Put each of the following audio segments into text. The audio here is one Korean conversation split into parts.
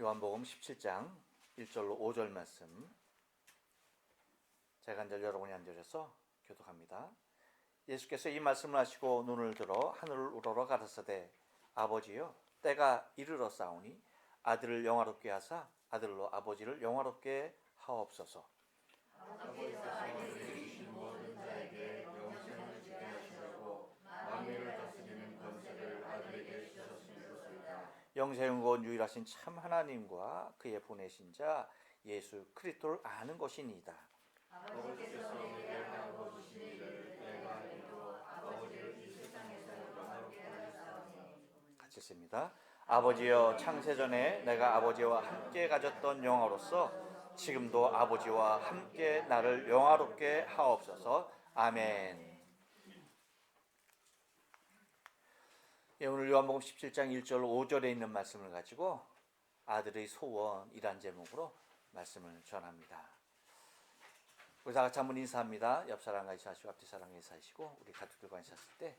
요한복음 17장 1절로 5절 말씀, 제가 이제 여러분이 앉으셔서 교독합니다. 예수께서 이 말씀을 하시고 눈을 들어 하늘을 우러러 가라사대 아버지여 때가 이르렀사오니 아들을 영화롭게 하사 아들로 아버지를 영화롭게 하옵소서. 아버지께서 너희에게 주신 모든 자에게 영생을 주게 하시려고 만민을 다스리는 권세를 아들에게 주셨으니 그렇소이다. 영생은 유일하신 참 하나님과 그의 보내신 자 예수 그리스도를 아는 것이니이다. 아버지께서 내게 하고 주신 일을 내가 알고 아버지를 이 세상에서 영화롭게 하셨사오니. 같이 씁니다. 아버지여 창세전에 내가 아버지와 함께 가졌던 영화로서 지금도 아버지와 함께 나를 영화롭게 하옵소서. 아멘. 예, 오늘 요한복음 17장 1절 5절에 있는 말씀을 가지고 아들의 소원이란 제목으로 말씀을 전합니다. 우리 다 같이 한번 인사합니다. 옆 사람과 인사하시고 앞뒤 사람과 인사하시고 우리 가족들과 인사하실 때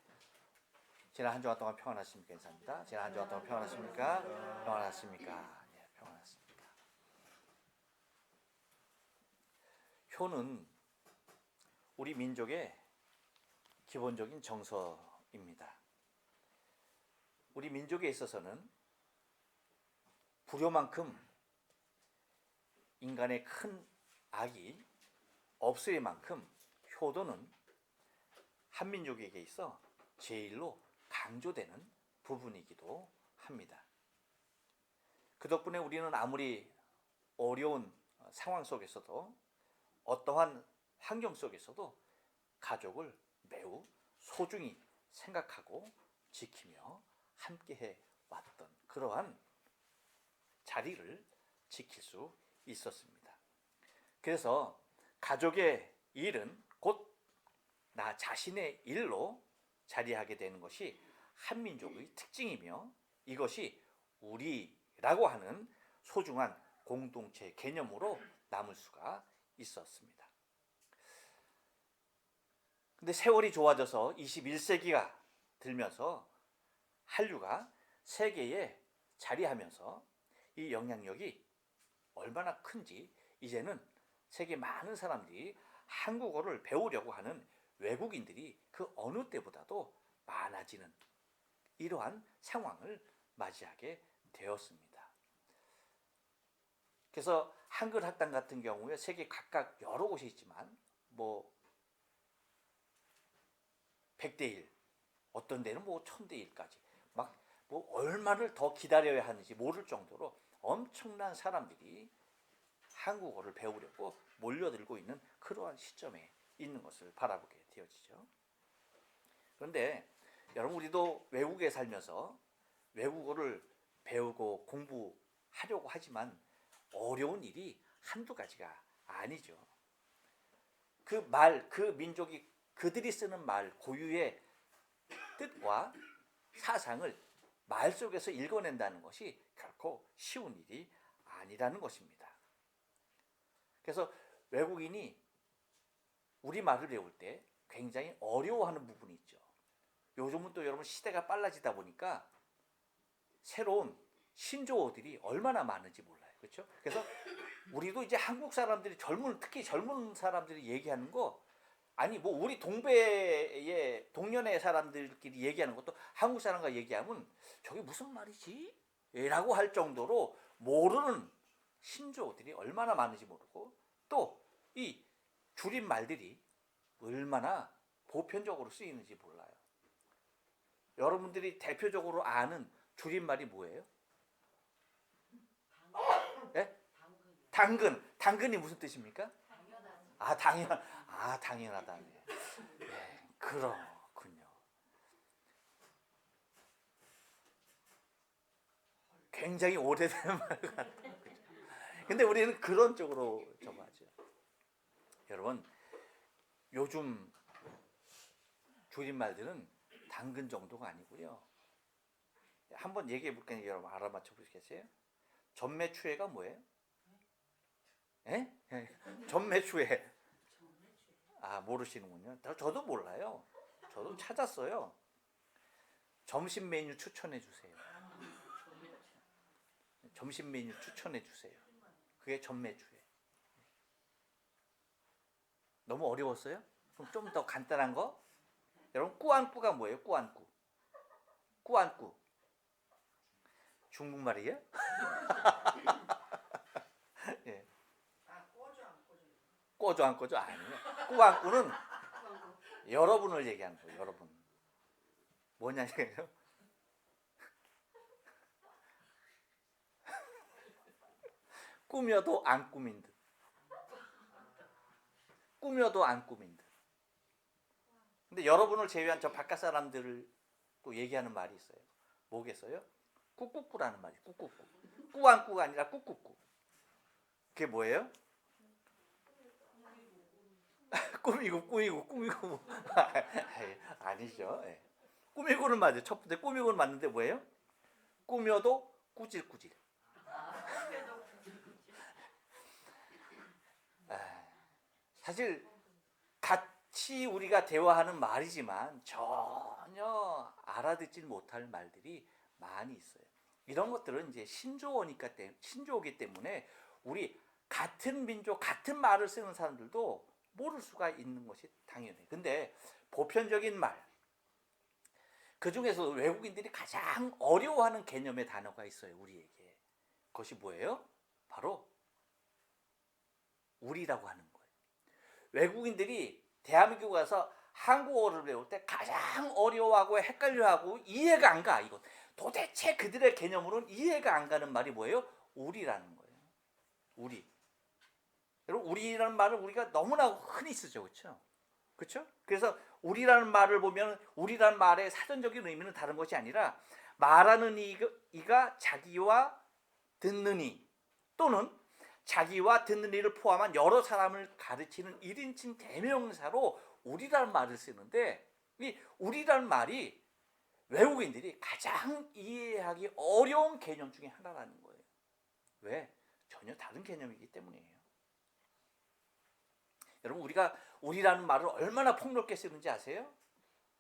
지난 한 주간 동안 평안하십니까? 인사합니다. 지난 한 주간 동안 평안하십니까? 평안하십니까? 예, 평안하십니까? 효는 우리 민족의 기본적인 정서입니다. 우리 민족에 있어서는 불효만큼 인간의 큰 악이 없을 만큼 효도는 한민족에게 있어 제일로 강조되는 부분이기도 합니다. 그 덕분에 우리는 아무리 어려운 상황 속에서도 어떠한 환경 속에서도 가족을 매우 소중히 생각하고 지키며 함께해 왔던 그러한 자리를 지킬 수 있었습니다. 그래서 가족의 일은 곧 나 자신의 일로 자리하게 되는 것이 한민족의 특징이며 이것이 우리라고 하는 소중한 공동체 개념으로 남을 수가 있었습니다. 근데 세월이 좋아져서 21세기가 들면서 한류가 세계에 자리하면서 이 영향력이 얼마나 큰지 이제는 세계 많은 사람들이 한국어를 배우려고 하는 외국인들이 그 어느 때보다도 많아지는 이러한 상황을 맞이하게 되었습니다. 그래서 한글 학당 같은 경우에 세계 각각 여러 곳이 있지만 100대 1, 어떤 데는 1000대 1까지 얼마를 더 기다려야 하는지 모를 정도로 엄청난 사람들이 한국어를 배우려고 몰려들고 있는 그러한 시점에 있는 것을 바라보게 되어지죠. 그런데 여러분, 우리도 외국에 살면서 외국어를 배우고 공부하려고 하지만 어려운 일이 한두 가지가 아니죠. 그 민족이 그들이 쓰는 말 고유의 뜻과 사상을 말 속에서 읽어낸다는 것이 결코 쉬운 일이 아니라는 것입니다. 그래서 외국인이 우리말을 배울 때 굉장히 어려워하는 부분이 있죠. 요즘은 또 여러분 시대가 빨라지다 보니까 새로운 신조어들이 얼마나 많은지 몰라요. 그렇죠? 그래서 우리도 이제 한국 사람들이 특히 젊은 사람들이 얘기하는 거, 아니 우리 동배의 동년의 사람들끼리 얘기하는 것도 한국 사람과 얘기하면 저게 무슨 말이지? 라고 할 정도로 모르는 신조어들이 얼마나 많은지 모르고 또 이 줄임말들이 얼마나 보편적으로 쓰이는지 몰라요. 여러분들이 대표적으로 아는 줄임말이 뭐예요? 네? 당근이 무슨 뜻입니까? 당연하다네. 네, 그렇군요. 굉장히 오래된 말 같아요. 근데 우리는 그런 쪽으로 정하죠. 여러분, 요즘 줄임말들은 당근 정도가 아니고요. 한번 얘기해 볼게요. 여러분 알아맞혀 보시겠어요? 전매추회가 뭐예요? 예? 전매추회. 모르시는군요. 저도 몰라요. 저도 찾았어요. 점심 메뉴 추천해 주세요. 점심 메뉴 추천해 주세요. 그게 전매주예요. 너무 어려웠어요? 그럼 좀 더 간단한 거? 여러분 꾸안꾸가 뭐예요? 꾸안꾸. 꾸안꾸. 중국말이에요? 예. 꼬조 안 꼬조 아니에요. 꾸안꾸는 여러분을 얘기하는 거예요. 여러분. 뭐냐면요. 꾸며도 안 꾸민 듯. 꾸며도 안 꾸민 듯. 근데 여러분을 제외한 저 바깥 사람들을 또 얘기하는 말이 있어요. 뭐겠어요? 꾸꾸꾸라는 말이 꾸꾸꾸. 꾸안꾸가 아니라 꾸꾸꾸. 그게 뭐예요? 꾸미고. 아니죠. 예. 꾸미고는 맞아요. 첫 번째 꾸미고는 맞는데 뭐예요? 꾸며도 꾸질꾸질. 사실 같이 우리가 대화하는 말이지만 전혀 알아듣지 못할 말들이 많이 있어요. 이런 것들은 이제 신조어기 때문에 우리 같은 민족, 같은 말을 쓰는 사람들도 모를 수가 있는 것이 당연해요. 근데 보편적인 말, 그 중에서 외국인들이 가장 어려워하는 개념의 단어가 있어요. 우리에게. 그것이 뭐예요? 바로 우리라고 하는 거예요. 외국인들이 대한민국에 와서 한국어를 배울 때 가장 어려워하고 헷갈려하고 이해가 안 가. 이거 도대체 그들의 개념으로는 이해가 안 가는 말이 뭐예요? 우리라는 거예요. 우리. 여러분 우리라는 말을 우리가 너무나 흔히 쓰죠. 그렇죠? 그렇죠? 그래서 우리라는 말을 보면 우리라는 말의 사전적인 의미는 다른 것이 아니라 말하는 이가 자기와 듣는 이 또는 자기와 듣는 이를 포함한 여러 사람을 가르치는 1인칭 대명사로 우리라는 말을 쓰는데 이 우리라는 말이 외국인들이 가장 이해하기 어려운 개념 중에 하나라는 거예요. 왜? 전혀 다른 개념이기 때문이에요. 여러분 우리가 우리라는 말을 얼마나 폭넓게 쓰는지 아세요?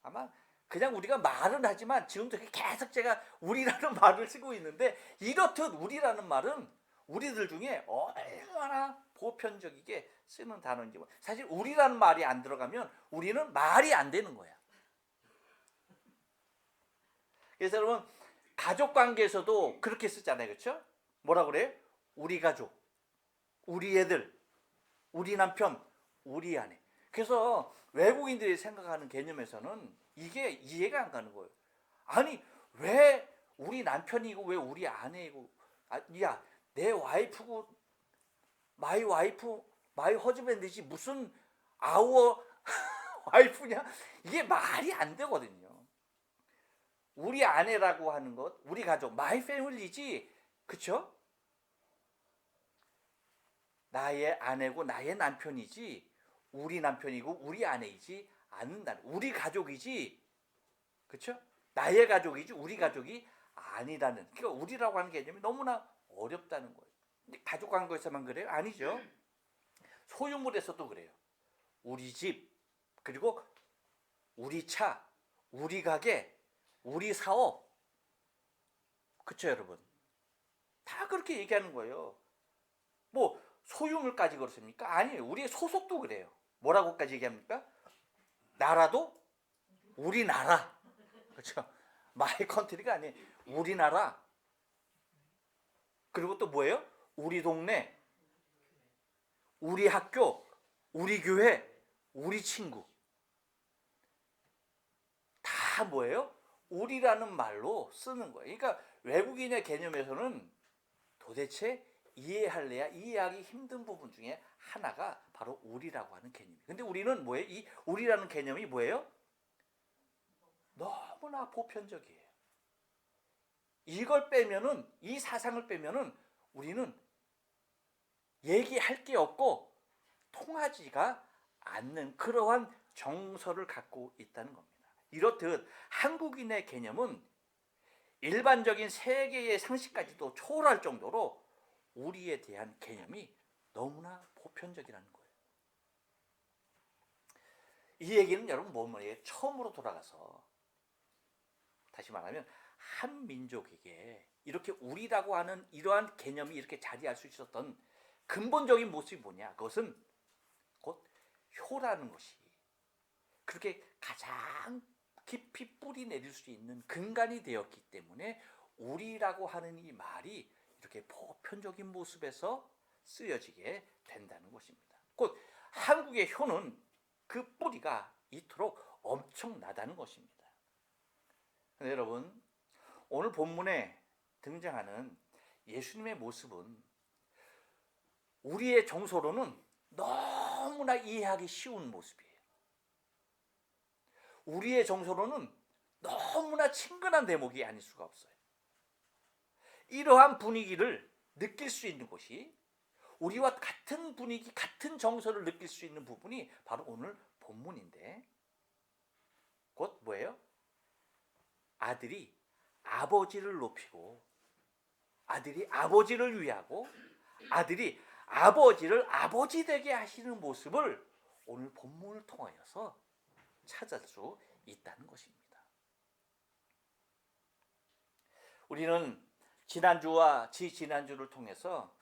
아마 그냥 우리가 말은 하지만 지금도 계속 제가 우리라는 말을 쓰고 있는데 이렇듯 우리라는 말은 우리들 중에 얼마나 보편적이게 쓰는 단어인지 사실 우리라는 말이 안 들어가면 우리는 말이 안 되는 거야. 그래서 여러분 가족 관계에서도 그렇게 쓰잖아요. 그렇죠? 뭐라 그래요? 우리 가족, 우리 애들, 우리 남편, 우리 아내. 그래서 외국인들이 생각하는 개념에서는 이게 이해가 안 가는 거예요. 아니 왜 우리 남편이고 왜 우리 아내이고 야 내 와이프고 마이 와이프 마이 허즈밴드지 무슨 아워 와이프냐 이게 말이 안 되거든요. 우리 아내라고 하는 것 우리 가족 마이 패밀리지 그쵸? 나의 아내고 나의 남편이지 우리 남편이고 우리 아내이지 않는다는 우리 가족이지 그쵸? 나의 가족이지 우리 가족이 아니라는 그러니까 우리라고 하는 개념이 너무나 어렵다는 거예요. 가족 관계에서만 그래요? 아니죠. 소유물에서도 그래요. 우리 집 그리고 우리 차 우리 가게 우리 사업 그쵸 여러분? 다 그렇게 얘기하는 거예요. 뭐 소유물까지 그렇습니까? 아니에요. 우리의 소속도 그래요. 뭐라고까지 얘기합니까? 나라도 우리나라. 그렇죠? 마이 컨트리가 아니에요. 우리나라. 그리고 또 뭐예요? 우리 동네, 우리 학교, 우리 교회, 우리 친구. 다 뭐예요? 우리라는 말로 쓰는 거예요. 그러니까 외국인의 개념에서는 도대체 이해할래야 이해하기 힘든 부분 중에 하나가 바로 우리라고 하는 개념이에요. 근데 우리는 뭐예요? 이 우리라는 개념이 뭐예요? 너무나 보편적이에요. 이걸 빼면은 이 사상을 빼면은 우리는 얘기할 게 없고 통하지가 않는 그러한 정서를 갖고 있다는 겁니다. 이렇듯 한국인의 개념은 일반적인 세계의 상식까지도 초월할 정도로 우리에 대한 개념이 너무나 보편적이라는 거예요. 이 얘기는 여러분 뭐예요? 처음으로 돌아가서 다시 말하면 한 민족에게 이렇게 우리라고 하는 이러한 개념이 이렇게 자리할 수 있었던 근본적인 모습이 뭐냐? 그것은 곧 효라는 것이 그렇게 가장 깊이 뿌리 내릴 수 있는 근간이 되었기 때문에 우리라고 하는 이 말이 이렇게 보편적인 모습에서 쓰여지게 된다는 것입니다. 곧 한국의 효는 그 뿌리가 이토록 엄청나다는 것입니다. 여러분, 오늘 본문에 등장하는 예수님의 모습은 우리의 정서로는 너무나 이해하기 쉬운 모습이에요. 우리의 정서로는 너무나 친근한 대목이 아닐 수가 없어요. 이러한 분위기를 느낄 수 있는 곳이 우리와 같은 분위기, 같은 정서를 느낄 수 있는 부분이 바로 오늘 본문인데 곧 뭐예요? 아들이 아버지를 높이고 아들이 아버지를 위하고 아들이 아버지를 아버지 되게 하시는 모습을 오늘 본문을 통하여서 찾을 수 있다는 것입니다. 우리는 지난주와 지지난주를 통해서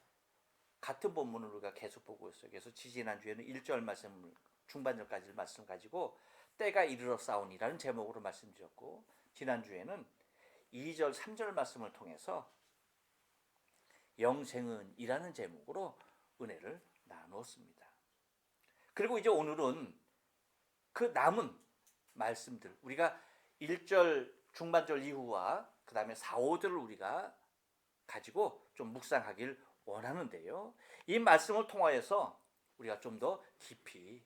같은 본문을 우리가 계속 보고 있어요. 그래서 지지난주에는 1절 말씀 중반절까지 말씀 가지고 때가 이르러 싸우니라는 제목으로 말씀드렸고 지난주에는 2절 3절 말씀을 통해서 영생은 이라는 제목으로 은혜를 나누었습니다. 그리고 이제 오늘은 그 남은 말씀들 우리가 1절 중반절 이후와 그 다음에 4, 5절을 우리가 가지고 좀 묵상하길 원하는데요. 이 말씀을 통하여서 우리가 좀 더 깊이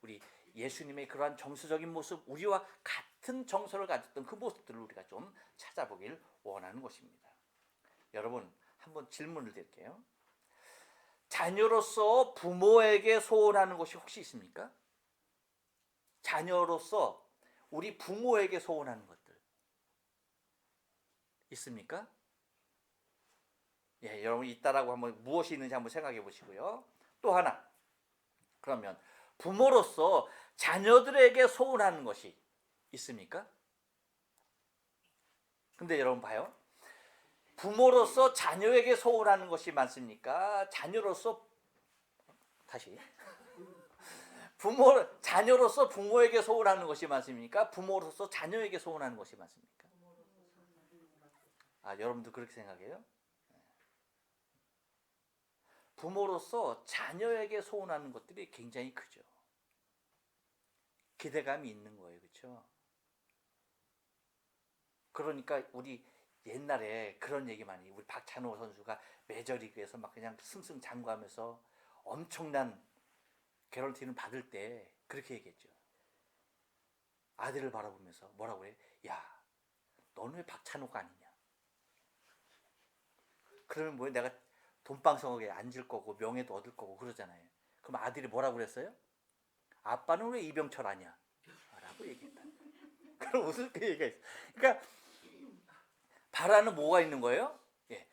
우리 예수님의 그러한 정서적인 모습 우리와 같은 정서를 가졌던 그 모습들을 우리가 좀 찾아보길 원하는 것입니다. 여러분 한번 질문을 드릴게요. 자녀로서 부모에게 소원하는 것이 혹시 있습니까? 자녀로서 우리 부모에게 소원하는 것들 있습니까? 예, 여러분 있다라고 한번 무엇이 있는지 한번 생각해 보시고요. 또 하나 그러면 부모로서 자녀들에게 소원하는 것이 있습니까? 근데 여러분 봐요. 부모로서 자녀에게 소원하는 것이 많습니까? 자녀로서 다시 자녀로서 부모에게 소원하는 것이 많습니까? 부모로서 자녀에게 소원하는 것이 많습니까? 아, 여러분도 그렇게 생각해요? 부모로서 자녀에게 소원하는 것들이 굉장히 크죠. 기대감이 있는 거예요. 그렇죠? 그러니까 우리 옛날에 그런 얘기 많이 우리 박찬호 선수가 메이저리그에서 막 그냥 승승장구하면서 엄청난 개런티를 받을 때 그렇게 얘기했죠. 아들을 바라보면서 뭐라고 해? 야, 너는 왜 박찬호가 아니냐? 그러면 뭐예요? 내가 돈방석에 앉을 거고 명예도 얻을 거고 그러잖아요. 그럼 아들이 뭐라고 그랬어요? 아빠는 왜 이병철 아니야? 라고 얘기했다. 그럼 무슨 그 얘기가 있어? 그러니까 바라는 뭐가 있는 거예요? 예.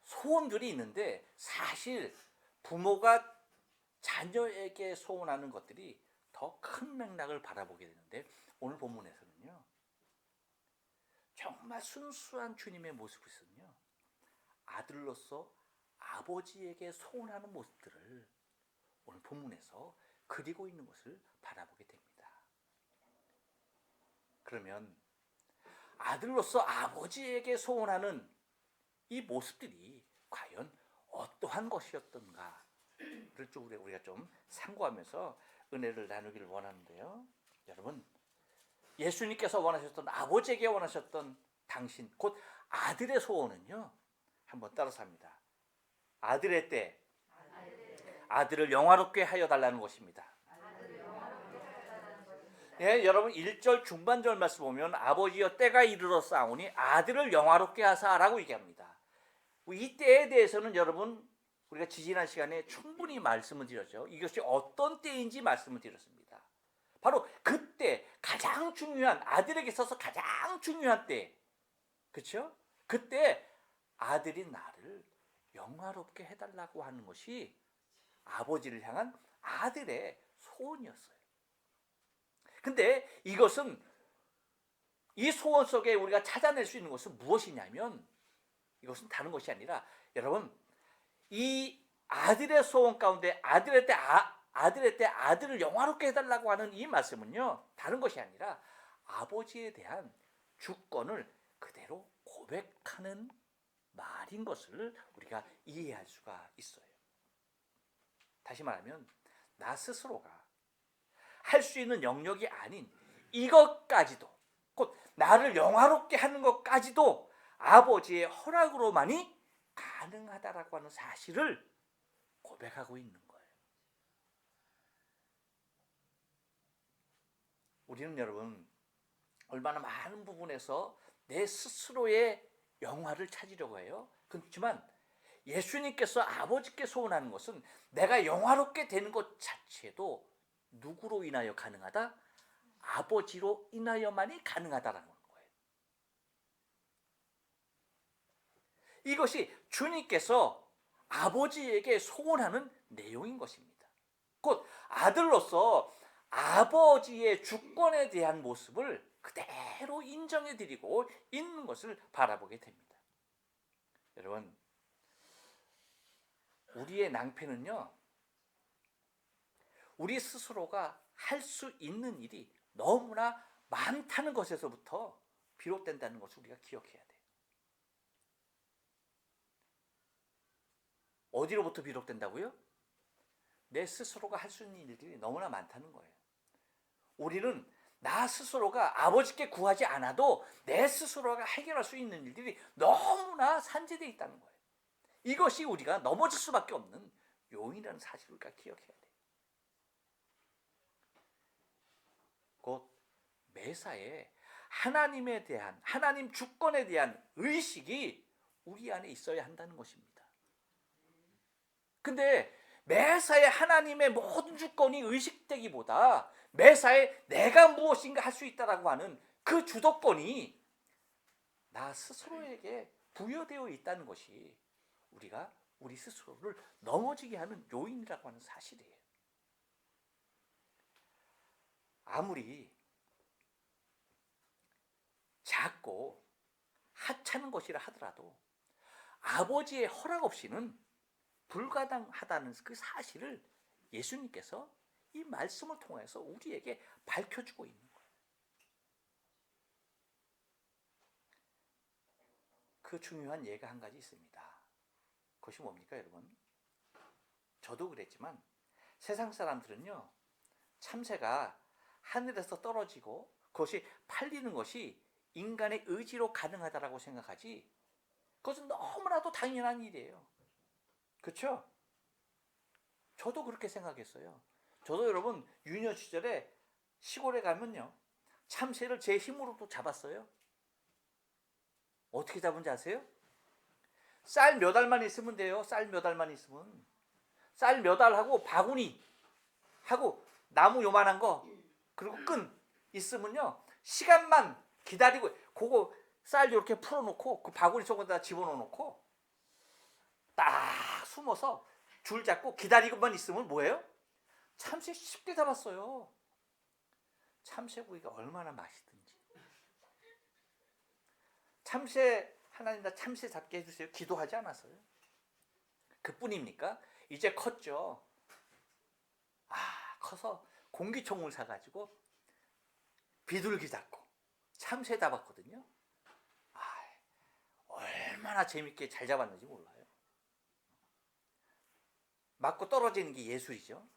소원들이 있는데 사실 부모가 자녀에게 소원하는 것들이 더 큰 맥락을 바라보게 되는데 오늘 본문에서는요. 정말 순수한 주님의 모습에서는요. 아들로서 아버지에게 소원하는 모습들을 오늘 본문에서 그리고 있는 것을 바라보게 됩니다. 그러면 아들로서 아버지에게 소원하는 이 모습들이 과연 어떠한 것이었던가를 좀 우리가 좀 상고하면서 은혜를 나누기를 원하는데요. 여러분, 예수님께서 원하셨던 아버지에게 원하셨던 당신 곧 아들의 소원은요. 한번 따라서 합니다. 아들의 때 아들을 영화롭게 하여 달라는 것입니다. 예, 여러분 1절 중반절 말씀 보면 아버지여 때가 이르러 싸우니 아들을 영화롭게 하사라고 얘기합니다. 이 때에 대해서는 여러분 우리가 지지난 시간에 충분히 말씀을 드렸죠. 이것이 어떤 때인지 말씀을 드렸습니다. 바로 그때 가장 중요한 아들에게 있어서 가장 중요한 때, 그렇죠? 그때 아들이 나를 영화롭게 해달라고 하는 것이 아버지를 향한 아들의 소원이었어요. 근데 이것은 이 소원 속에 우리가 찾아낼 수 있는 것은 무엇이냐면 이것은 다른 것이 아니라 여러분 이 아들의 소원 가운데 아들의 때 아들을 영화롭게 해달라고 하는 이 말씀은요 다른 것이 아니라 아버지에 대한 주권을 그대로 고백하는 말인 것을 우리가 이해할 수가 있어요. 다시 말하면 나 스스로가 할 수 있는 영역이 아닌 이것까지도 곧 나를 영화롭게 하는 것까지도 아버지의 허락으로만이 가능하다라고 하는 사실을 고백하고 있는 거예요. 우리는 여러분 얼마나 많은 부분에서 내 스스로의 영화를 찾으려고 해요. 그렇지만 예수님께서 아버지께 소원하는 것은 내가 영화롭게 되는 것 자체도 누구로 인하여 가능하다? 아버지로 인하여만이 가능하다라는 거예요. 이것이 주님께서 아버지에게 소원하는 내용인 것입니다. 곧 아들로서 아버지의 주권에 대한 모습을 그대로 인정해드리고 있는 것을 바라보게 됩니다. 여러분, 우리의 낭패는요, 우리 스스로가 할 수 있는 일이 너무나 많다는 것에서부터 비롯된다는 것을 우리가 기억해야 돼요. 어디로부터 비롯된다고요? 내 스스로가 할 수 있는 일들이 너무나 많다는 거예요. 우리는 나 스스로가 아버지께 구하지 않아도 내 스스로가 해결할 수 있는 일들이 너무나 산재되어 있다는 거예요. 이것이 우리가 넘어질 수밖에 없는 요인이라는 사실을 우리가 기억해야 돼요. 곧 매사에 하나님에 대한, 하나님 주권에 대한 의식이 우리 안에 있어야 한다는 것입니다. 근데 매사에 하나님의 모든 주권이 의식되기보다 매사에 내가 무엇인가 할 수 있다라고 하는 그 주도권이 나 스스로에게 부여되어 있다는 것이 우리가 우리 스스로를 넘어지게 하는 요인이라고 하는 사실이에요. 아무리 작고 하찮은 것이라 하더라도 아버지의 허락 없이는 불가능하다는 그 사실을 예수님께서 이 말씀을 통해서 우리에게 밝혀주고 있는 거예요. 그 중요한 예가 한 가지 있습니다. 그것이 뭡니까, 여러분? 저도 그랬지만 세상 사람들은요, 참새가 하늘에서 떨어지고 그것이 팔리는 것이 인간의 의지로 가능하다라고 생각하지, 그것은 너무나도 당연한 일이에요. 그렇죠? 저도 그렇게 생각했어요. 저도 여러분 유년 시절에 시골에 가면요, 참새를 제 힘으로도 잡았어요. 어떻게 잡은지 아세요? 쌀 몇 알만 있으면 돼요. 쌀 몇 알만 있으면. 쌀 몇 알하고 바구니 하고 나무 요만한 거 그리고 끈 있으면요, 시간만 기다리고 그거 쌀 이렇게 풀어놓고 그 바구니 속에다 집어넣고 딱 숨어서 줄 잡고 기다리고만 있으면 뭐예요? 참새 쉽게 잡았어요. 참새구이가 얼마나 맛있든지. 참새 하나님 나 참새 잡게 해주세요. 기도하지 않았어요? 그뿐입니까? 이제 컸죠. 커서 공기총을 사가지고 비둘기 잡고 참새 잡았거든요. 얼마나 재밌게 잘 잡았는지 몰라요. 맞고 떨어지는 게 예술이죠.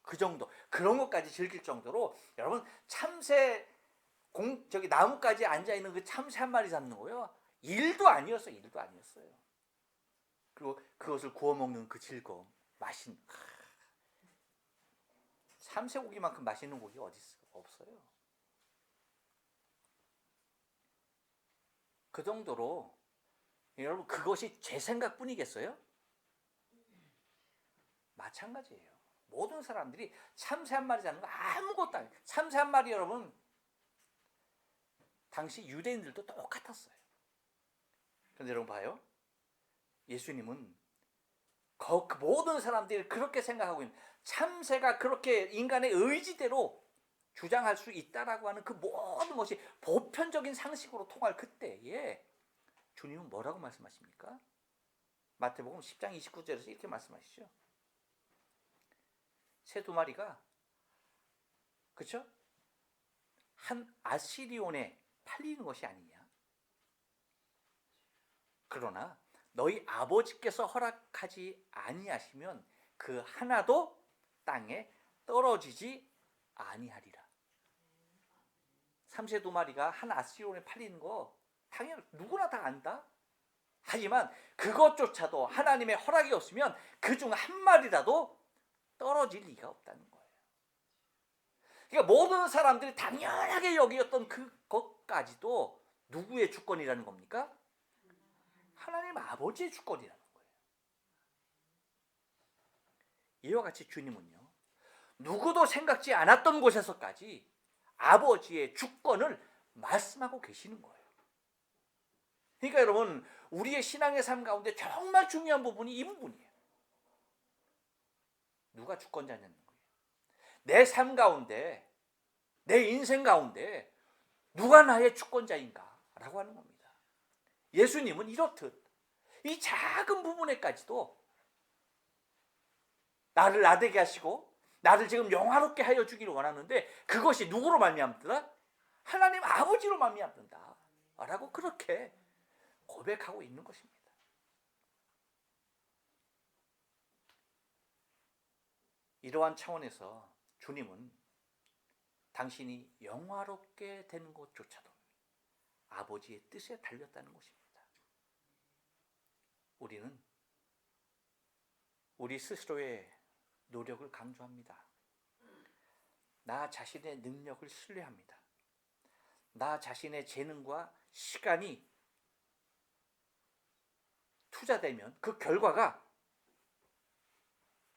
그 정도, 그런 것까지 즐길 정도로 여러분 참새 저기 나무까지 앉아 있는 그 참새 한 마리 잡는 거요, 일도 아니었어요. 일도 아니었어요. 그리고 그것을 구워 먹는 그 즐거움, 맛있는, 참새 고기만큼 맛있는 고기 어디 없어요. 그 정도로 여러분 그것이 제 생각뿐이겠어요? 마찬가지예요. 모든 사람들이 참새 한 마리 잡는 거 아무것도 아니에요. 참새 한 마리 여러분 당시 유대인들도 똑같았어요. 그런데 여러분 봐요. 예수님은 그 모든 사람들이 그렇게 생각하고 있는, 참새가 그렇게 인간의 의지대로 주장할 수 있다라고 하는 그 모든 것이 보편적인 상식으로 통할 그때에 주님은 뭐라고 말씀하십니까? 마태복음 10장 29절에서 이렇게 말씀하시죠. 새 두 마리가 그렇죠? 한 아시리온에 팔리는 것이 아니냐. 그러나 너희 아버지께서 허락하지 아니하시면 그 하나도 땅에 떨어지지 아니하리라. 삼세 두 마리가 한 아시리온에 팔리는 거 당연히 누구나 다 안다. 하지만 그것조차도 하나님의 허락이 없으면 그중 한 마리라도 떨어질 리가 없다는 거예요. 그러니까 모든 사람들이 당연하게 여기었던 그것까지도 누구의 주권이라는 겁니까? 하나님 아버지의 주권이라는 거예요. 이와 같이 주님은요, 누구도 생각지 않았던 곳에서까지 아버지의 주권을 말씀하고 계시는 거예요. 그러니까 여러분, 우리의 신앙의 삶 가운데 정말 중요한 부분이 이 부분이에요. 누가 주권자냐는 거예요. 내 삶 가운데, 내 인생 가운데 누가 나의 주권자인가 라고 하는 겁니다. 예수님은 이렇듯 이 작은 부분에까지도 나를 나되게 하시고 나를 지금 영화롭게 하여 주기를 원하는데 그것이 누구로 말미암더라? 하나님 아버지로 말미암는다 라고 그렇게 고백하고 있는 것입니다. 이러한 차원에서 주님은 당신이 영화롭게 되는 것조차도 아버지의 뜻에 달렸다는 것입니다. 우리는 우리 스스로의 노력을 강조합니다. 나 자신의 능력을 신뢰합니다. 나 자신의 재능과 시간이 투자되면 그 결과가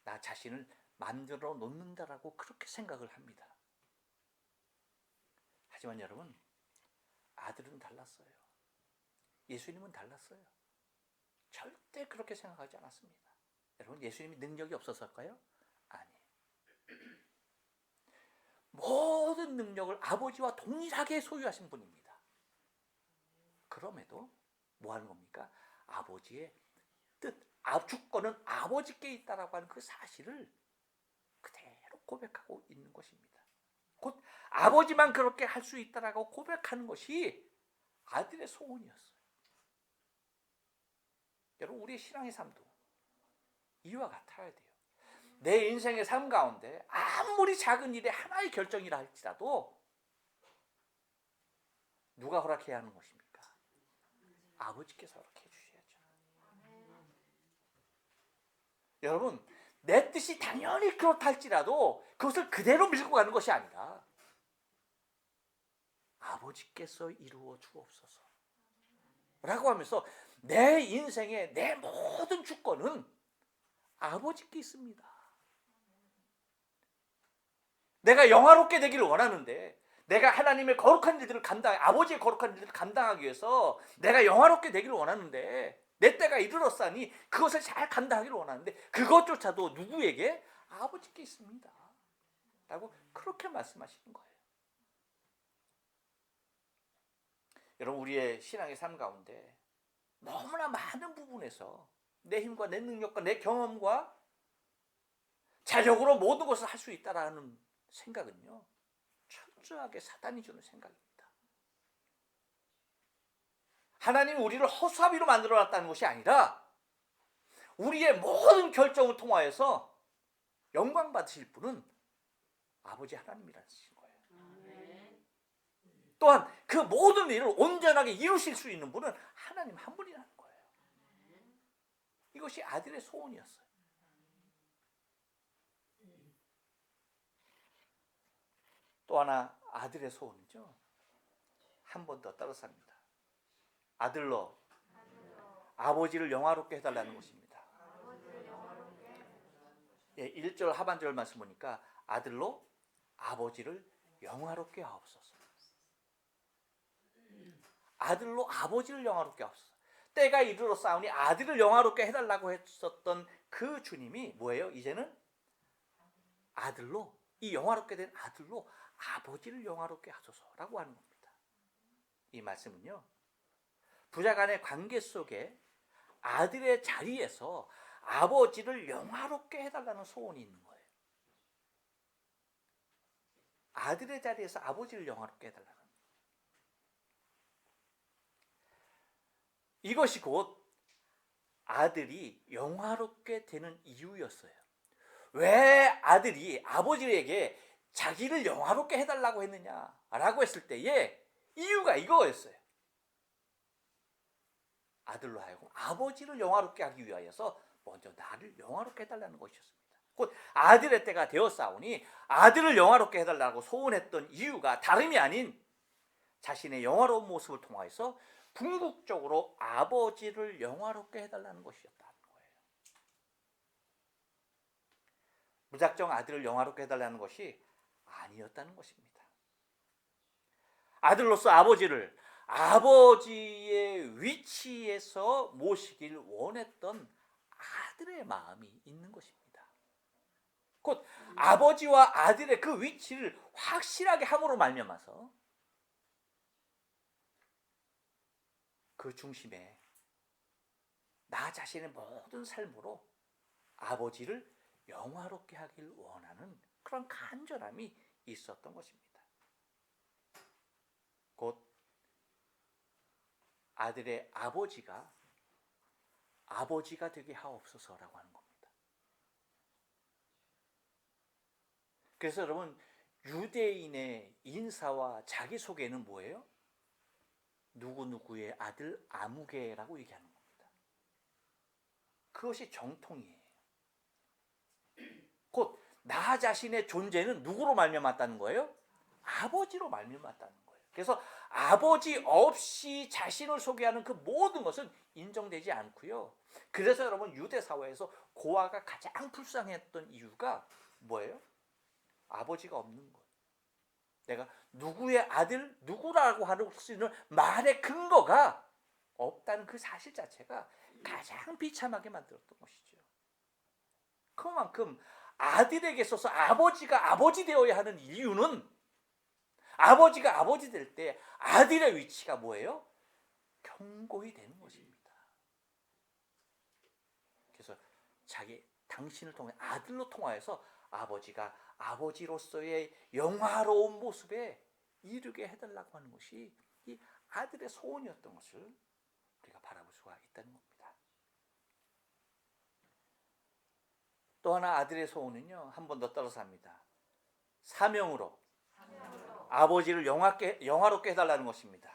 나 자신을 만들어 놓는다라고 그렇게 생각을 합니다. 하지만 여러분, 아들은 달랐어요. 예수님은 달랐어요. 절대 그렇게 생각하지 않았습니다. 여러분, 예수님이 능력이 없었을까요? 아니에요. 모든 능력을 아버지와 동일하게 소유하신 분입니다. 그럼에도 뭐 하는 겁니까? 아버지의 뜻, 주권은 아버지께 있다라고 하는 그 사실을 그대로 고백하고 있는 것입니다. 곧 아버지만 그렇게 할 수 있다라고 고백하는 것이 아들의 소원이었어요. 여러분, 우리의 신앙의 삶도 이와 같아야 돼요. 내 인생의 삶 가운데 아무리 작은 일에 하나의 결정이라 할지라도 누가 허락해야 하는 것입니까? 아버지께서 허락해 주셔야죠. 여러분, 내 뜻이 당연히 그렇다 할지라도 그것을 그대로 밀고 가는 것이 아니라 아버지께서 이루어 주옵소서 라고 하면서 내 인생의 내 모든 주권은 아버지께 있습니다. 내가 영화롭게 되기를 원하는데 내가 하나님의 거룩한 일들을 아버지의 거룩한 일들을 감당하기 위해서 내가 영화롭게 되기를 원하는데 내 때가 이르렀사니 그것을 잘 감당하기를 원하는데 그것조차도 누구에게? 아버지께 있습니다 라고 그렇게 말씀하시는 거예요. 여러분, 우리의 신앙의 삶 가운데 너무나 많은 부분에서 내 힘과 내 능력과 내 경험과 자력으로 모든 것을 할 수 있다라는 생각은요, 철저하게 사단이 주는 생각입니다. 하나님이 우리를 허수아비로 만들어놨다는 것이 아니라 우리의 모든 결정을 통하여서 영광 받으실 분은 아버지 하나님이라는 것인 거예요. 또한 그 모든 일을 온전하게 이루실 수 있는 분은 하나님 한 분이라는 거예요. 이것이 아들의 소원이었어요. 또 하나 아들의 소원이죠. 한 번 더 따라서 합니다. 아들로 아버지를 영화롭게 해달라는 것입니다. 1절 하반절 말씀 보니까 아들로 아버지를 영화롭게 하옵소서. 아들로 아버지를 영화롭게 하옵소서. 때가 이르렀사오니 아들을 영화롭게 해달라고 했었던 그 주님이 뭐예요? 이제는 아들로, 이 영화롭게 된 아들로 아버지를 영화롭게 하소서라고 하는 겁니다. 이 말씀은요, 부자 간의 관계 속에 아들의 자리에서 아버지를 영화롭게 해달라는 소원이 있는 거예요. 아들의 자리에서 아버지를 영화롭게 해달라는. 이것이 곧 아들이 영화롭게 되는 이유였어요. 왜 아들이 아버지에게 자기를 영화롭게 해달라고 했느냐라고 했을 때에 이유가 이거였어요. 아들로 하여금 아버지를 영화롭게 하기 위하여서 먼저 나를 영화롭게 해달라는 것이었습니다. 곧 아들의 때가 되었사오니 아들을 영화롭게 해달라고 소원했던 이유가 다름이 아닌 자신의 영화로운 모습을 통하여서 궁극적으로 아버지를 영화롭게 해달라는 것이었다는 거예요. 무작정 아들을 영화롭게 해달라는 것이 아니었다는 것입니다. 아들로서 아버지를 아버지의 위치에서 모시길 원했던 아들의 마음이 있는 것입니다. 곧 아버지와 아들의 그 위치를 확실하게 함으로 말미암아서 그 중심에 나 자신의 모든 삶으로 아버지를 영화롭게 하길 원하는 그런 간절함이 있었던 것입니다. 곧 아들의 아버지가 되게 하옵소서라고 하는 겁니다. 그래서 여러분, 유대인의 인사와 자기소개는 뭐예요? 누구누구의 아들 아무개라고 얘기하는 겁니다. 그것이 정통이에요. 곧 나 자신의 존재는 누구로 말미암았다는 거예요? 아버지로 말미암았다는 거예요. 그래서 아버지 없이 자신을 소개하는 그 모든 것은 인정되지 않고요. 그래서 여러분, 유대 사회에서 고아가 가장 불쌍했던 이유가 뭐예요? 아버지가 없는 것. 내가 누구의 아들, 누구라고 할 수 있는 말의 근거가 없다는 그 사실 자체가 가장 비참하게 만들었던 것이죠. 그만큼 아들에게 있어서 아버지가 아버지 되어야 하는 이유는 아버지가 아버지 될 때 아들의 위치가 뭐예요? 견고히 되는 것입니다. 그래서 당신을 통해 아들로 통하여서 아버지가 아버지로서의 영화로운 모습에 이르게 해달라고 하는 것이 이 아들의 소원이었던 것을 우리가 바라볼 수가 있다는 겁니다. 또 하나 아들의 소원은요, 한 번 더 따라서 합니다. 사명으로 아버지를 영화롭게 해달라는 것입니다.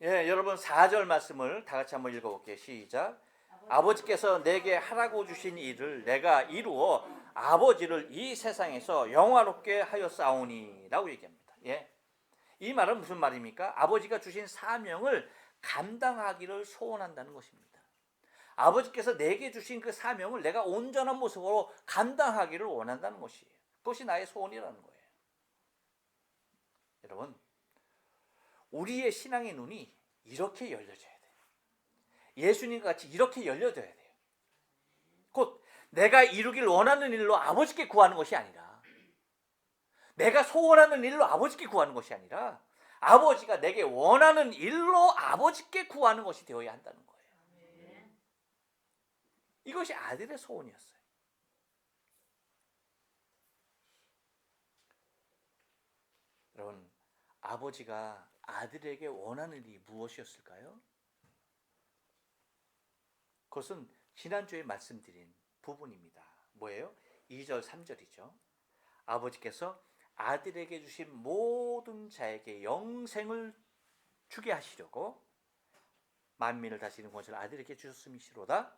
예, 여러분 4절 말씀을 다 같이 한번 읽어볼게요. 시작. 아버지께서 내게 하라고 주신 일을 내가 이루어 아버지를 이 세상에서 영화롭게 하였사오니 라고 얘기합니다. 예. 이 말은 무슨 말입니까? 아버지가 주신 사명을 감당하기를 소원한다는 것입니다. 아버지께서 내게 주신 그 사명을 내가 온전한 모습으로 감당하기를 원한다는 것이에요. 그것이 나의 소원이라는 거예요. 여러분, 우리의 신앙의 눈이 이렇게 열려져야 돼요. 예수님과 같이 이렇게 열려져야 돼요. 곧 내가 이루길 원하는 일로 아버지께 구하는 것이 아니라, 내가 소원하는 일로 아버지께 구하는 것이 아니라, 아버지가 내게 원하는 일로 아버지께 구하는 것이 되어야 한다는 거예요. 이것이 아들의 소원이었어요. 여러분, 아버지가 아들에게 원하는 일이 무엇이었을까요? 그것은 지난주에 말씀드린 부분입니다. 뭐예요? 2절 3절이죠. 아버지께서 아들에게 주신 모든 자에게 영생을 주게 하시려고 만민을 다스리는 권세를 아들에게 주셨음이시로다.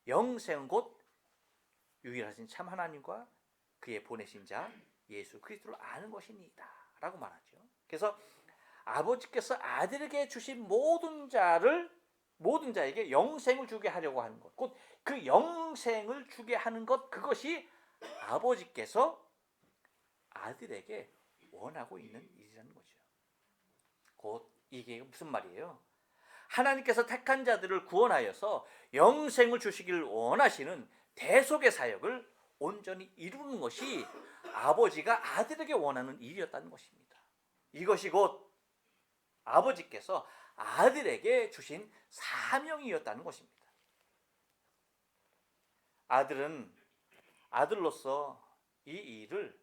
영생은 곧 유일하신 참 하나님과 그의 보내신 자 예수 그리스도를 아는 것이니이다 라고 말하죠. 그래서 아버지께서 아들에게 주신 모든 자에게 영생을 주게 하려고 하는 것, 곧 그 영생을 주게 하는 것, 그것이 아버지께서 아들에게 원하고 있는 일이라는 거죠. 곧 이게 무슨 말이에요? 하나님께서 택한 자들을 구원하여서 영생을 주시기를 원하시는 대속의 사역을 온전히 이루는 것이 아버지가 아들에게 원하는 일이었다는 것입니다. 이것이 곧 아버지께서 아들에게 주신 사명이었다는 것입니다. 아들은 아들로서 이 일을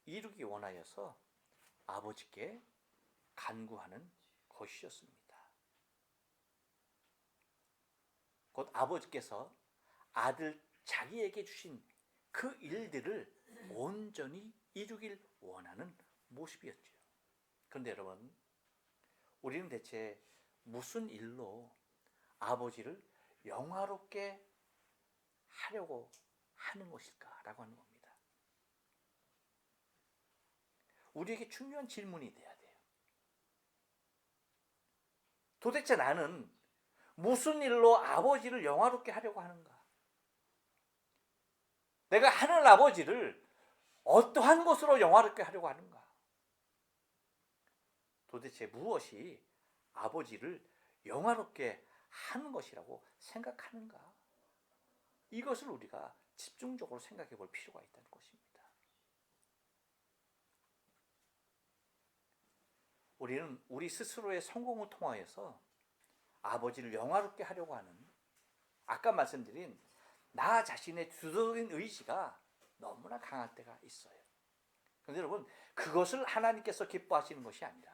이루기 원하여서 아버지께 간구하는 것이었습니다. 곧 아버지께서 아들 자기에게 주신 그 일들을 온전히 이루길 원하는 모습이었죠. 그런데 여러분, 우리는 대체 무슨 일로 아버지를 영화롭게 하려고 하는 것일까라고 하는 겁니다. 우리에게 중요한 질문이 돼야 돼요. 도대체 나는 무슨 일로 아버지를 영화롭게 하려고 하는가? 내가 하늘 아버지를 어떠한 것으로 영화롭게 하려고 하는가? 도대체 무엇이 아버지를 영화롭게 하는 것이라고 생각하는가? 이것을 우리가 집중적으로 생각해 볼 필요가 있다는 것입니다. 우리는 우리 스스로의 성공을 통하여서 아버지를 영화롭게 하려고 하는, 아까 말씀드린 나 자신의 주도적인 의지가 너무나 강할 때가 있어요. 그런데 여러분, 그것을 하나님께서 기뻐하시는 것이 아니라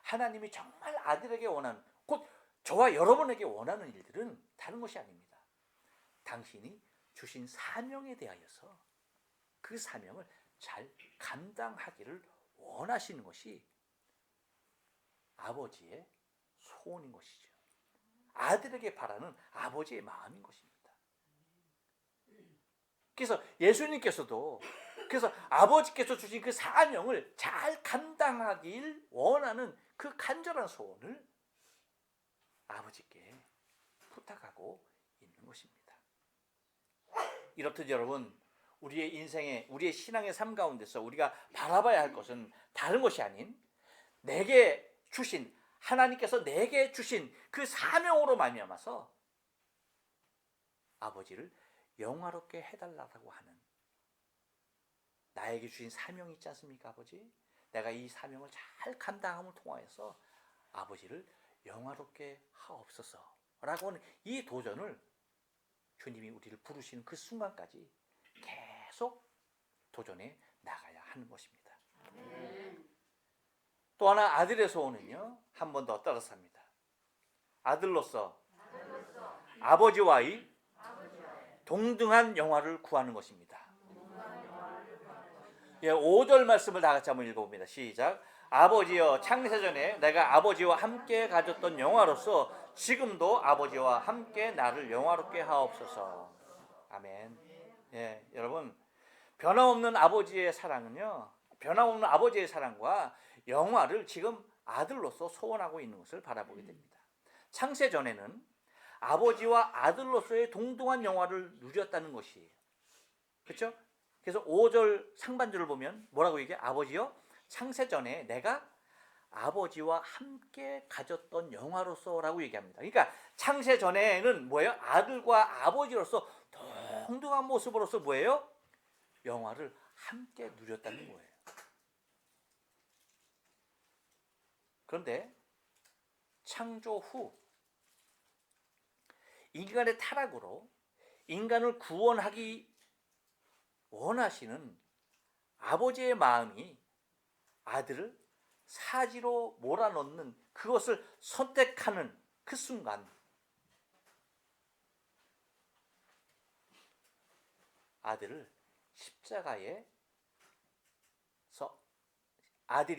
하나님이 정말 아들에게 원하는, 곧 저와 여러분에게 원하는 일들은 다른 것이 아닙니다. 당신이 주신 사명에 대하여서 그 사명을 잘 감당하기를 원하시는 것이 아버지의 소원인 것이죠. 아들에게 바라는 아버지의 마음인 것입니다. 그래서 예수님께서도 아버지께서 주신 그 사명을 잘 감당하길 원하는 그 간절한 소원을 아버지께 부탁하고 있는 것입니다. 이렇듯 여러분, 우리의 인생에, 우리의 신앙의 삶 가운데서 우리가 바라봐야 할 것은 다른 것이 아닌 내게 주신, 하나님께서 내게 주신 그 사명으로 말미암아서 아버지를 영화롭게 해달라고 하는, 나에게 주신 사명이 있지 않습니까, 아버지? 내가 이 사명을 잘 감당함을 통하여서 아버지를 영화롭게 하옵소서라고 하는 이 도전을 주님이 우리를 부르시는 그 순간까지 계속 도전해 나가야 하는 것입니다. 또 하나, 아들의 소원은요, 한 번 더 따라서 합니다. 아들로서 아버지와의 동등한 영화를 구하는 것입니다. 5절 말씀을 다 같이 한번 읽어봅니다. 시작. 아버지여, 창세전에 내가 아버지와 함께 가졌던 영화로서 지금도 아버지와 함께 나를 영화롭게 하옵소서. 아멘. 예, 여러분, 변함없는 아버지의 사랑은요, 변함없는 아버지의 사랑과 영화를 지금 아들로서 소원하고 있는 것을 바라보게 됩니다. 창세전에는 아버지와 아들로서의 동등한 영화를 누렸다는 것이에요. 그렇죠? 그래서 5절 상반절을 보면 뭐라고 얘기해? 아버지여, 창세전에 내가 아버지와 함께 가졌던 영화로서라고 얘기합니다. 그러니까 창세전에는 뭐예요? 아들과 아버지로서 동등한 모습으로서 뭐예요? 영화를 함께 누렸다는 거예요. 그런데 창조 후 인간의 타락으로 인간을 구원하기 원하시는 아버지의 마음이 아들을 사지로 몰아넣는, 그것을 선택하는 그 순간 아들이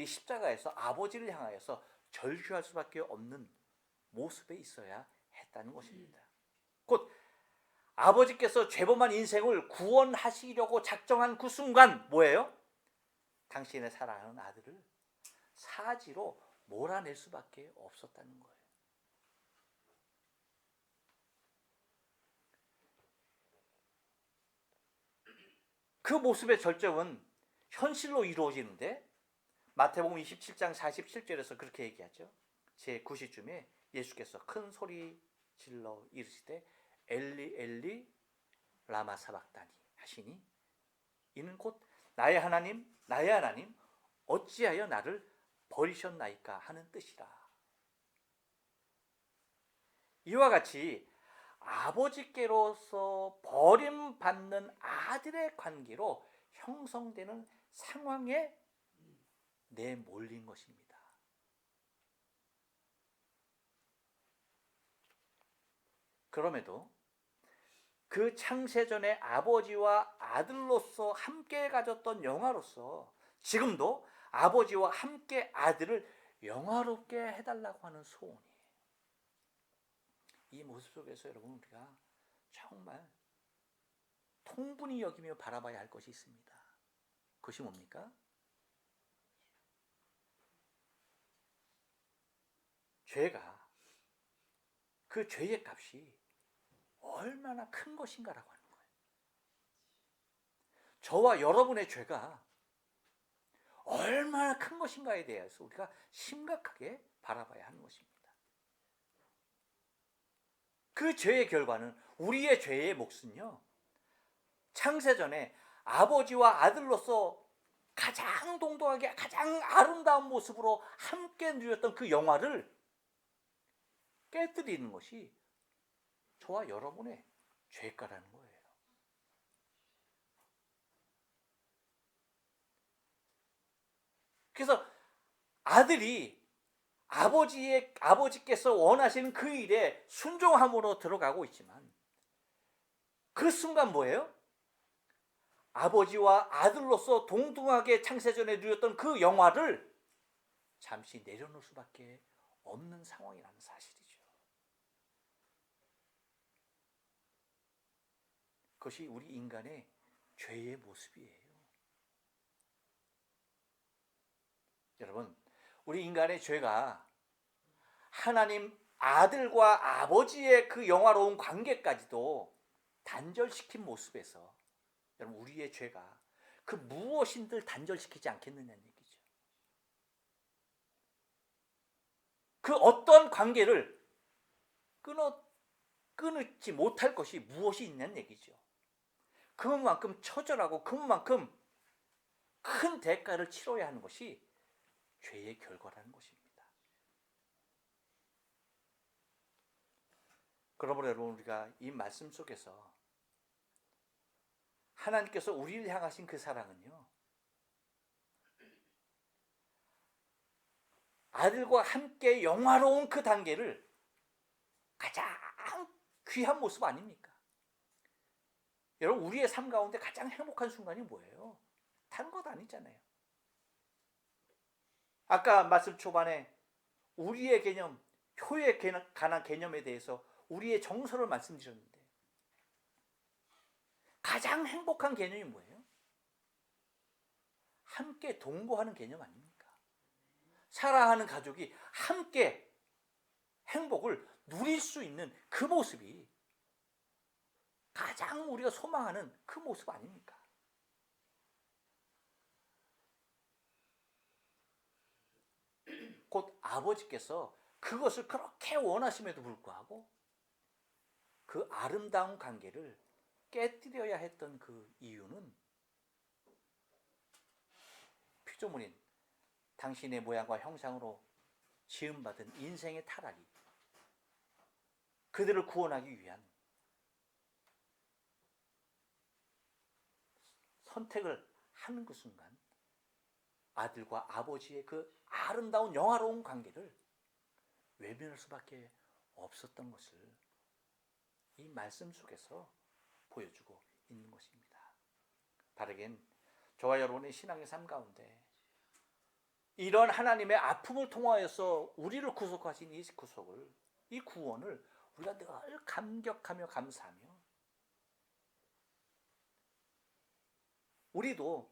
십자가에서 아버지를 향하여서 절규할 수밖에 없는 모습에 있어야 했다는 것입니다. 곧 아버지께서 죄범한 인생을 구원하시려고 작정한 그 순간 뭐예요? 당신의 사랑하는 아들을 사지로 몰아낼 수밖에 없었다는 거예요. 그 모습의 절정은 현실로 이루어지는데 마태복음 27장 47절에서 그렇게 얘기하죠. 제 9시쯤에 예수께서 큰 소리 질러 이르시되 엘리 엘리 라마 사박다니 하시니 이는 곧 나의 하나님 어찌하여 나를 버리셨나이까 하는 뜻이라. 이와 같이 아버지께로서 버림받는 아들의 관계로 형성되는 상황에 내몰린 것입니다. 그럼에도 그 창세전에 아버지와 아들로서 함께 가졌던 영화로서 지금도 아버지와 함께 아들을 영화롭게 해달라고 하는 소원이에요. 이 모습 속에서 여러분 우리가 정말 통분히 여기며 바라봐야 할 것이 있습니다. 그것이 뭡니까? 죄가, 그 죄의 값이 얼마나 큰 것인가라고 하는 거예요. 저와 여러분의 죄가 얼마나 큰 것인가에 대해서 우리가 심각하게 바라봐야 하는 것입니다. 그 죄의 결과는, 우리의 죄의 몫은요, 창세전에 아버지와 아들로서 가장 동등하게 가장 아름다운 모습으로 함께 누렸던 그 영화를 깨뜨리는 것이 저와 여러분의 죄가라는 거예요. 그래서 아들이 아버지께서 원하시는 그 일에 순종함으로 들어가고 있지만 그 순간 뭐예요? 아버지와 아들로서 동등하게 창세전에 누렸던 그 영화를 잠시 내려놓을 수밖에 없는 상황이라는 사실이죠. 그것이 우리 인간의 죄의 모습이에요. 여러분, 우리 인간의 죄가 하나님 아들과 아버지의 그 영화로운 관계까지도 단절시킨 모습에서 여러분 우리의 죄가 그 무엇인들 단절시키지 않겠느냐는 얘기죠. 그 어떤 관계를 끊지 못할 것이 무엇이 있냐는 얘기죠. 그만큼 처절하고 그만큼 큰 대가를 치러야 하는 것이 죄의 결과라는 것입니다. 그러므로 여러분 우리가 이 말씀 속에서 하나님께서 우리를 향하신 그 사랑은요, 아들과 함께 영화로운 그 단계를 가장 귀한 모습 아닙니까? 여러분 우리의 삶 가운데 가장 행복한 순간이 뭐예요? 다른 것 아니잖아요. 아까 말씀 초반에 우리의 개념, 효에 관한 개념에 대해서 우리의 정서를 말씀드렸는데 가장 행복한 개념이 뭐예요? 함께 동거하는 개념 아닙니까? 사랑하는 가족이 함께 행복을 누릴 수 있는 그 모습이 가장 우리가 소망하는 그 모습 아닙니까? 곧 아버지께서 그것을 그렇게 원하심에도 불구하고 그 아름다운 관계를 깨뜨려야 했던 그 이유는 피조물인 당신의 모양과 형상으로 지음받은 인생의 타락이 그들을 구원하기 위한 선택을 하는 그 순간 아들과 아버지의 그 아름다운 영화로운 관계를 외면할 수밖에 없었던 것을 이 말씀 속에서 보여주고 있는 것입니다. 바르겐 저와 여러분의 신앙의 삶 가운데 이런 하나님의 아픔을 통하여서 우리를 구속하신 이 구속을, 이 구원을 우리가 늘 감격하며 감사하며 우리도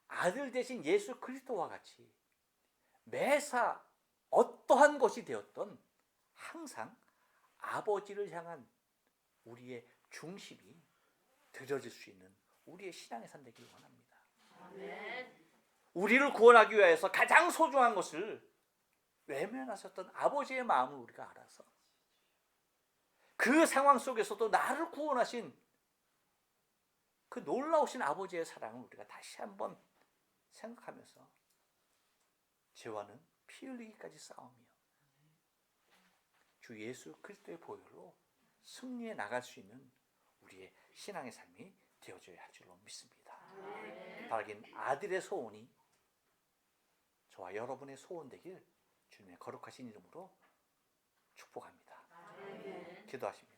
아들 대신 예수 그리스도와 같이 매사 어떠한 것이 되었던 항상 아버지를 향한 우리의 중심이 들여질 수 있는 우리의 신앙의 삶 되기를 원합니다. 아멘. 우리를 구원하기 위해서 가장 소중한 것을 외면하셨던 아버지의 마음을 우리가 알아서 그 상황 속에서도 나를 구원하신 그 놀라우신 아버지의 사랑을 우리가 다시 한번 생각하면서 죄와는 피 흘리기까지 싸움이요. 주 예수 그리스도의 보혈로 승리해 나갈 수 있는 우리의 신앙의 삶이 되어져야 할 줄로 믿습니다. 바라긴 아들의 소원이 저와 여러분의 소원 되길 주님의 거룩하신 이름으로 축복합니다. 기도하십니다.